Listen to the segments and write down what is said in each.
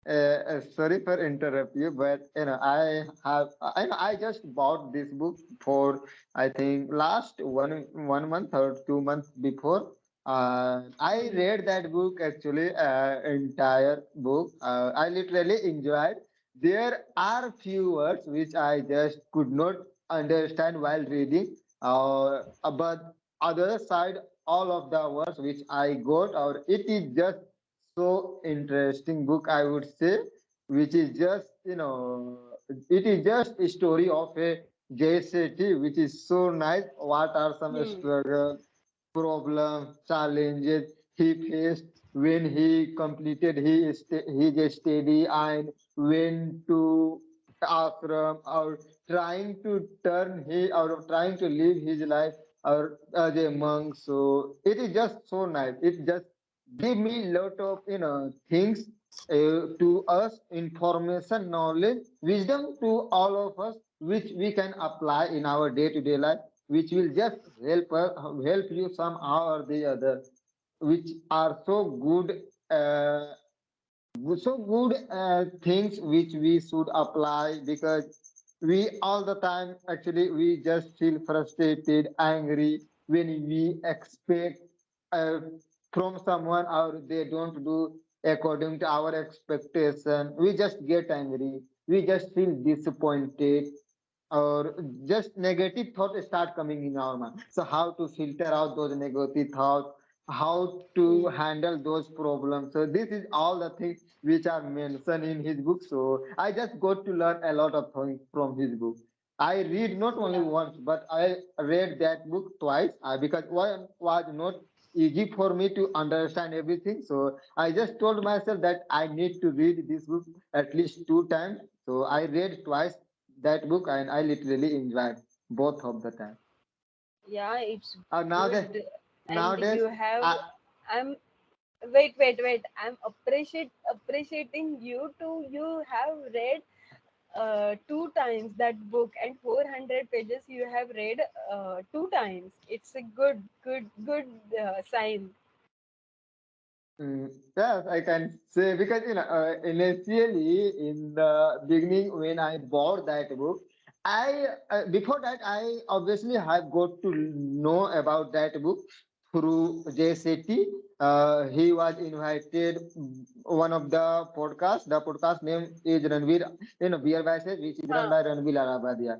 Sorry for interrupt you, but I just bought this book for I think last one month or 2 months before. I Hmm. read that book actually, entire book. I literally enjoyed. There are few words which I just could not understand while reading. But other side, all of the words which I got, or it is just so interesting book, I would say, which is just it is just a story of a JCT, which is so nice. What are some Hmm. struggles, problems, challenges he faced when he completed his study and went to ashram, or trying to turn he or trying to live his life or as a monk. So it is just so nice. It just give me lot of things, to us, information, knowledge, wisdom to all of us, which we can apply in our day-to-day life, which will just help you somehow or the other, which are so good, things which we should apply, because we all the time actually we just feel frustrated, angry when we expect, uh, from someone, or they don't do according to our expectation. We just get angry, we just feel disappointed, or just negative thoughts start coming in our mind. So how to filter out those negative thoughts, how to Hmm. handle those problems. So this is all the things which are mentioned in his book. So I just got to learn a lot of things from his book. I read not only Yeah. once, but I read that book twice, because one was not easy for me to understand everything. So I just told myself that I need to read this book at least 2 times. So I read twice that book, and I literally enjoyed both of the time. Yeah, it's Nowadays, good. And nowadays, you have, I, I'm, wait. I'm appreciating you too. You have read two times that book, and 400 pages you have read two times. It's a good sign. yes, I can say, because initially in the beginning when I bought that book, I before that I obviously have got to know about that book through Jay Shetty. He was invited, one of the podcast. The podcast name is Ranveer, Beer Vices, which is run Huh. by Ranveer Arabadia.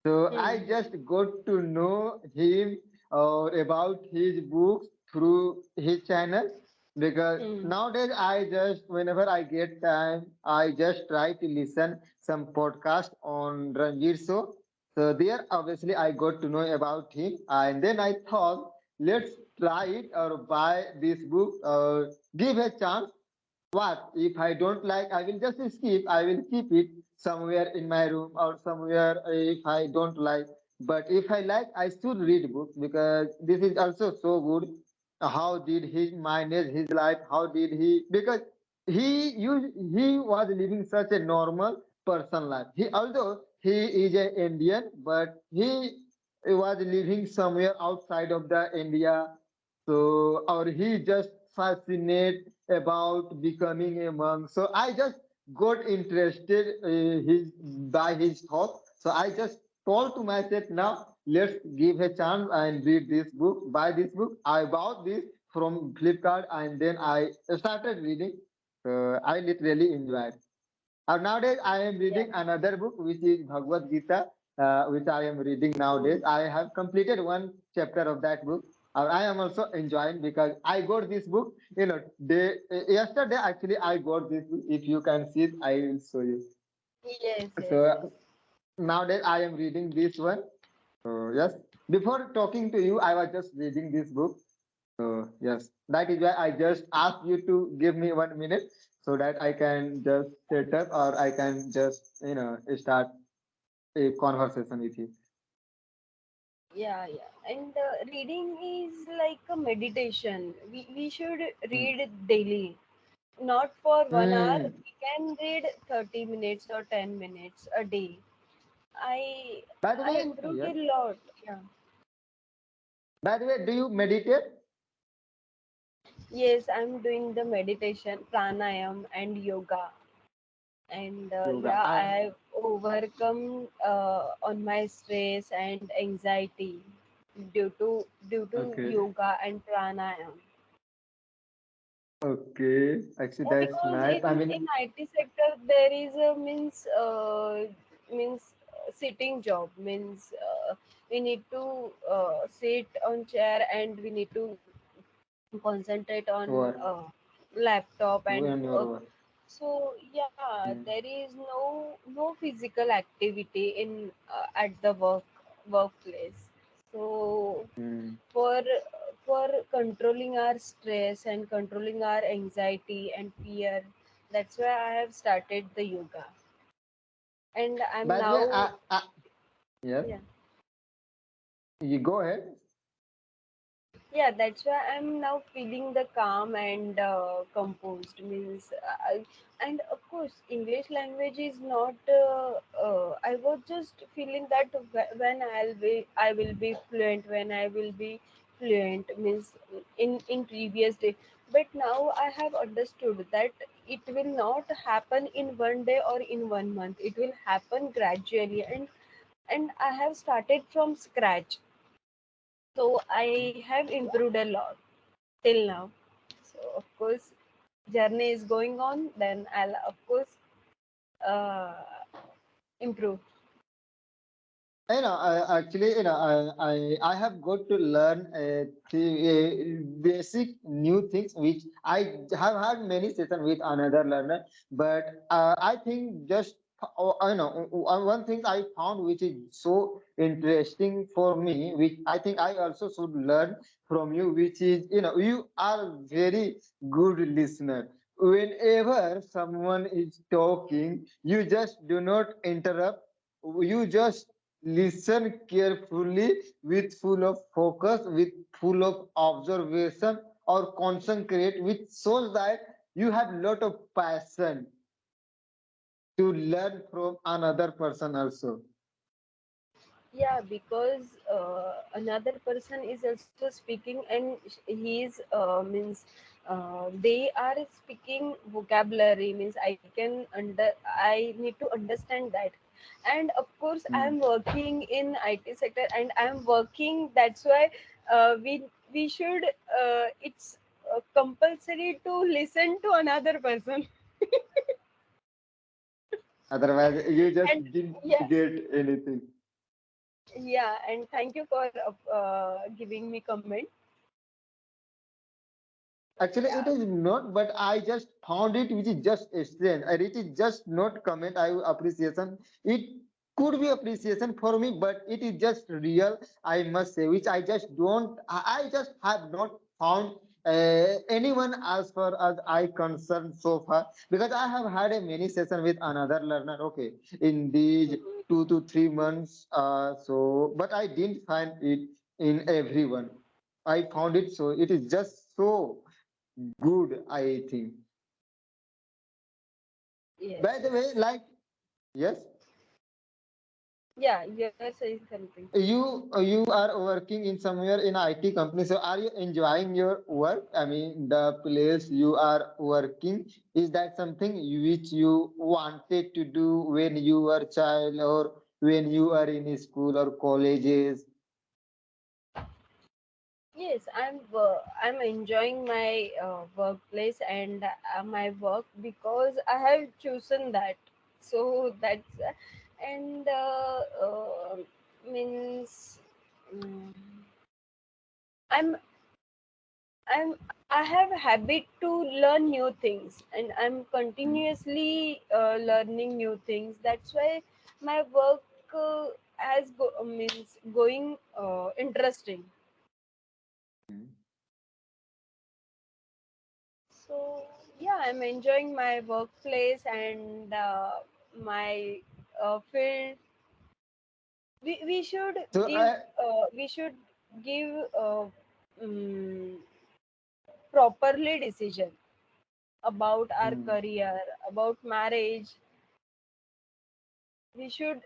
So I Hmm. just got to know him, or about his books through his channel, because Hmm. nowadays I just whenever I get time I just try to listen some podcast on Ranjit show. So there obviously I got to know about him, and then I thought, let's try it or buy this book or give a chance. What if I don't like? I will just skip. I will keep it somewhere in my room or somewhere, if I don't like. But if I like, I should read book, because this is also so good. How did he manage his life? How did he? Because he was living such a normal person life. He, although he is an Indian, but he was living somewhere outside of the India. So, or he just fascinated about becoming a monk. So I just got interested, his by his thought. So I just told to myself, now let's give a chance and read this book. Buy this book. I bought this from Flipkart, and then I started reading. I literally enjoyed. Nowadays, I am Yeah. reading another book, which is Bhagavad Gita, which I am reading nowadays. I have completed one chapter of that book. I am also enjoying, because I got this book. Yesterday, actually, I got this book. If you can see it, I will show you. Yes, yes, yes. So nowadays, I am reading this one. So yes, before talking to you, I was just reading this book. So yes, that is why I just asked you to give me 1 minute, so that I can just set up, or I can just start a conversation with you. Yeah, yeah. And reading is like a meditation. We should Mm. read daily. Not for 1 hour. Mm. We can read 30 minutes or 10 minutes a day. I By the I way, improved yes. a lot. Yeah. By the way, do you meditate? Yes, I'm doing the meditation, pranayam and yoga. And yoga. yeah, I have overcome on my stress and anxiety due to Okay. yoga and pranayam. Okay. Actually, Yeah, that's because nice. I in mean, IT sector there is a means sitting job, means we need to sit on chair and we need to concentrate on what laptop and when work. you're So yeah, mm, there is no physical activity in at the workplace. So mm. for for controlling our stress and controlling our anxiety and fear, that's why I have started the yoga. And I'm By the way, now, yes, yeah, you go ahead. yeah, that's why I'm now feeling the calm and composed, means and of course English language is not I was just feeling that when I will be fluent, when I will be fluent, means in previous day. But now I have understood that it will not happen in one day or in one month. It will happen gradually, and I have started from scratch. So I have improved a lot till now. So of course, journey is going on. Then I'll of course uh, improve. Actually, I have got to learn basic new things which I have had many sessions with another learner, but I think just one thing I found which is so interesting for me, which I think I also should learn from you, which is you are very good listener. Whenever someone is talking, you just do not interrupt, you just listen carefully with full of focus, with full of observation or concentrate, which shows that you have lot of passion to learn from another person also. Yeah, because another person is also speaking, and he is they are speaking vocabulary, means I need to understand that. And of course I am Hmm. working in IT sector and I am working, that's why we should it's compulsory to listen to another person. Otherwise, you just And didn't yeah, get anything. yeah, and thank you for giving me comment. Actually, it Yeah. is not, but I just found it, which is just strange. And it is just not comment. I appreciation. It could be appreciation for me, but it is just real. I must say, which I just don't. I just have not found anyone as far as I concerned so far, because I have had a many session with another learner. Okay, in these 2 to 3 months. But I didn't find it in everyone. I found it so. It is just so good, I think. Yes, By the way, yes. like, yes, Yeah, you are saying something. you are working in somewhere in IT company. So are you enjoying your work? I mean, the place you are working, is that something which you wanted to do when you were child or when you are in school or colleges? Yes, I'm enjoying my workplace and my work because I have chosen that. So that's and means mm, I'm I have a habit to learn new things, and I'm continuously learning new things. That's why my work has means going interesting. So yeah, I'm enjoying my workplace and my field. We should So give we should give um, properly decision about our mm, career, about marriage. We should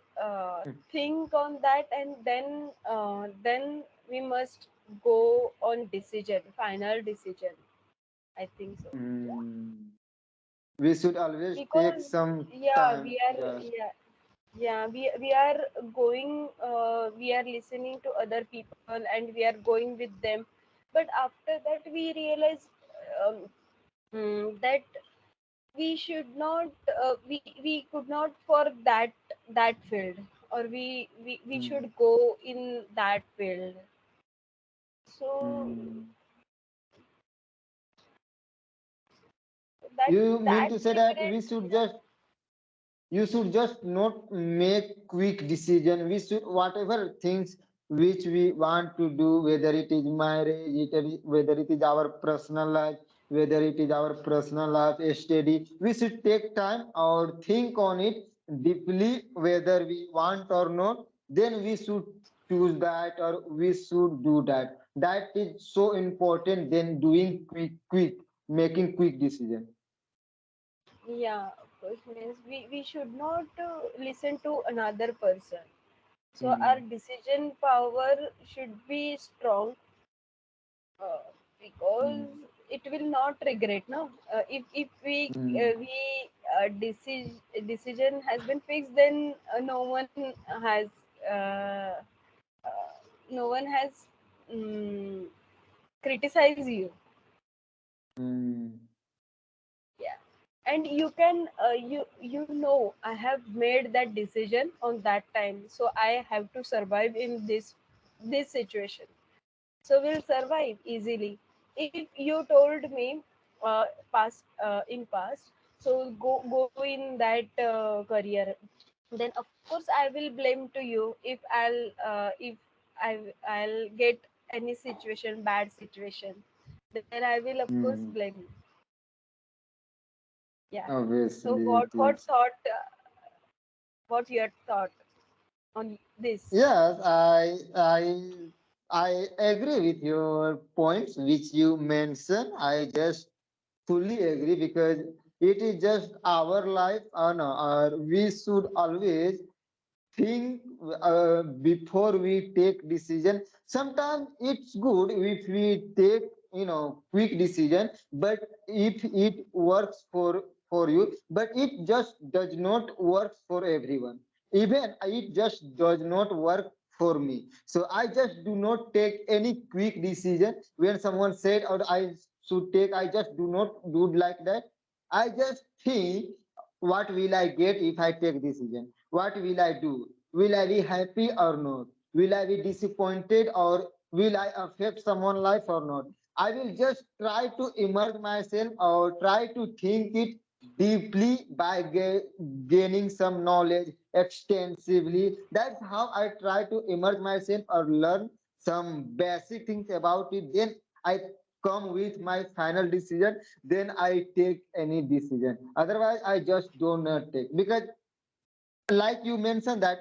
think on that, and then we must go on decision, final decision. I think so. Yeah. mm. We should always take because some yeah, time. we are Yeah. yeah yeah we are going we are listening to other people and we are going with them, but after that we realize um, that we should not we could not for that field, or we Mm. should go in that field. So Mm. that You mean that to say that we different, should yeah. just you should just not make quick decision. We should whatever things which we want to do, whether it is marriage, whether it is our personal life, whether it is our personal life study, we should take time or think on it deeply whether we want or not. Then we should choose that or we should do that. That is so important than doing quick making quick decision. Yeah, of course, means we should not listen to another person. So our Hmm. decision power should be strong, uh, because Hmm. it will not regret. No, if Hmm. decision has been fixed, then has uh, uh, no one has um, criticized you. Hmm. Yeah, and you can you know I have made that decision on that time, so I have to survive in this situation, so we'll survive easily. If you told me past in past, so go in that career, then of course I will blame to you if I'll get any situation, bad situation, then I will of course Hmm. blame you. Yeah. So Obviously, what it is. what's your thought on this? Yes, I agree with your points which you mentioned. I just fully agree because it is just our life, no, we should always think before we take decision. Sometimes it's good if we take quick decision, but if it works for you, but it just does not work for everyone. Even it just does not work for me, so I just do not take any quick decision. When someone said or I should take, I just do not do like that. I just think, what will I get if I take decision? What will I do? Will I be happy or not? Will I be disappointed or will I affect someone's life or not? I will just try to immerse myself or try to think it deeply by gaining some knowledge extensively. That's how I try to immerse myself or learn some basic things about it. Then I come with my final decision. Then I take any decision. Otherwise, I just do not take because like you mentioned that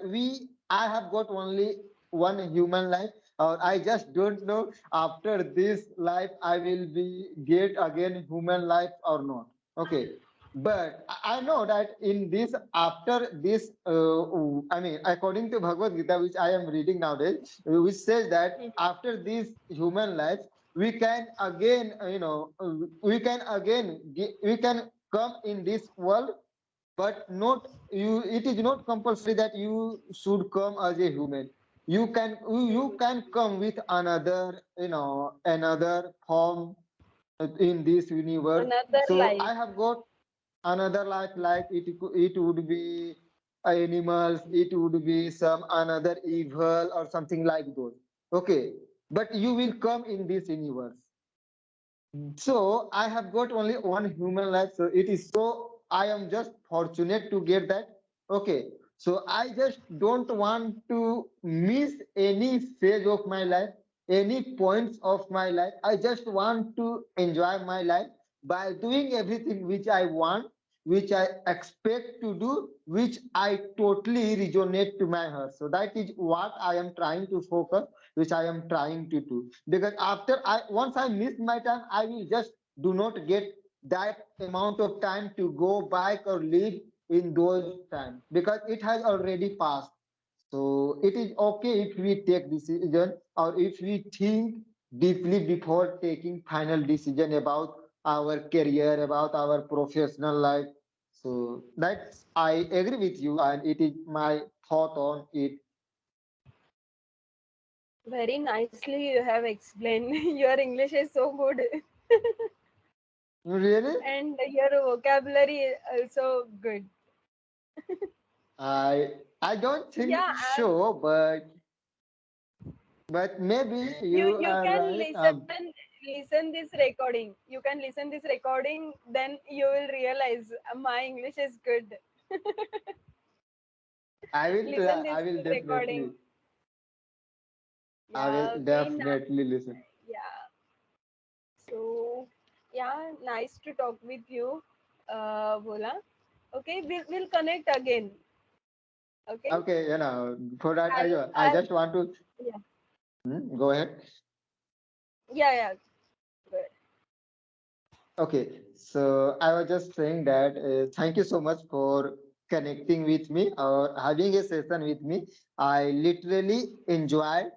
I have got only one human life, or I just don't know after this life I will be get again human life or not. Okay, but I know that in this after this I mean according to Bhagavad Gita, which I am reading nowadays, which says that after this human life we can again we can again we can come in this world, but not you. It is not compulsory that you should come as a human. You can come with another another form in this universe. Another So life. I have got another life, like it would be animals, it would be some another evil or something like those. Okay, but you will come in this universe. So I have got only one human life. So it is so I am just fortunate to get that. Okay. So I just don't want to miss any phase of my life, any points of my life. I just want to enjoy my life by doing everything which I want, which I expect to do, which I totally resonate to my heart. So that is what I am trying to focus, which I am trying to do. Because after I once I miss my time, I will just do not get that amount of time to go back or live in those time because it has already passed. So it is okay if we take decision or if we think deeply before taking final decision about our career, about our professional life. So that's I agree with you, and it is my thought on it. Very nicely you have explained. Your English is so good, Really, and your vocabulary is also good. I I don't think Yeah, so, but maybe you you you are can right. listen this recording. You can listen this recording, then you will realize my English is good. I will try. Listen I this will recording. definitely. I will Yeah, very nice. definitely listen. Yeah. So yeah, nice to talk with you, Bola. Okay, we'll connect again. Okay, Okay, for that I I'll just want to yeah, go ahead. yeah. Good. Okay, so I was just saying that thank you so much for connecting with me or having a session with me. I literally enjoyed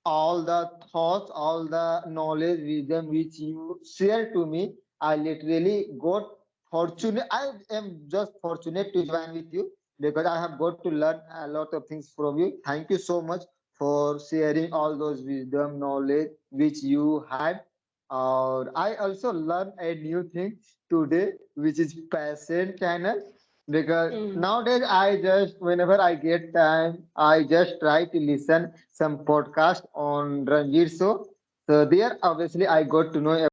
all the thoughts, all the knowledge, wisdom which you share to me. I literally got fortunate. I am just fortunate to join with you because I have got to learn a lot of things from you. Thank you so much for sharing all those wisdom, knowledge which you had. I also learned a new thing today, which is passion channel. Because Hmm. nowadays I just whenever I get time, I just try to listen some podcast on Ranjit show. So there obviously I got to know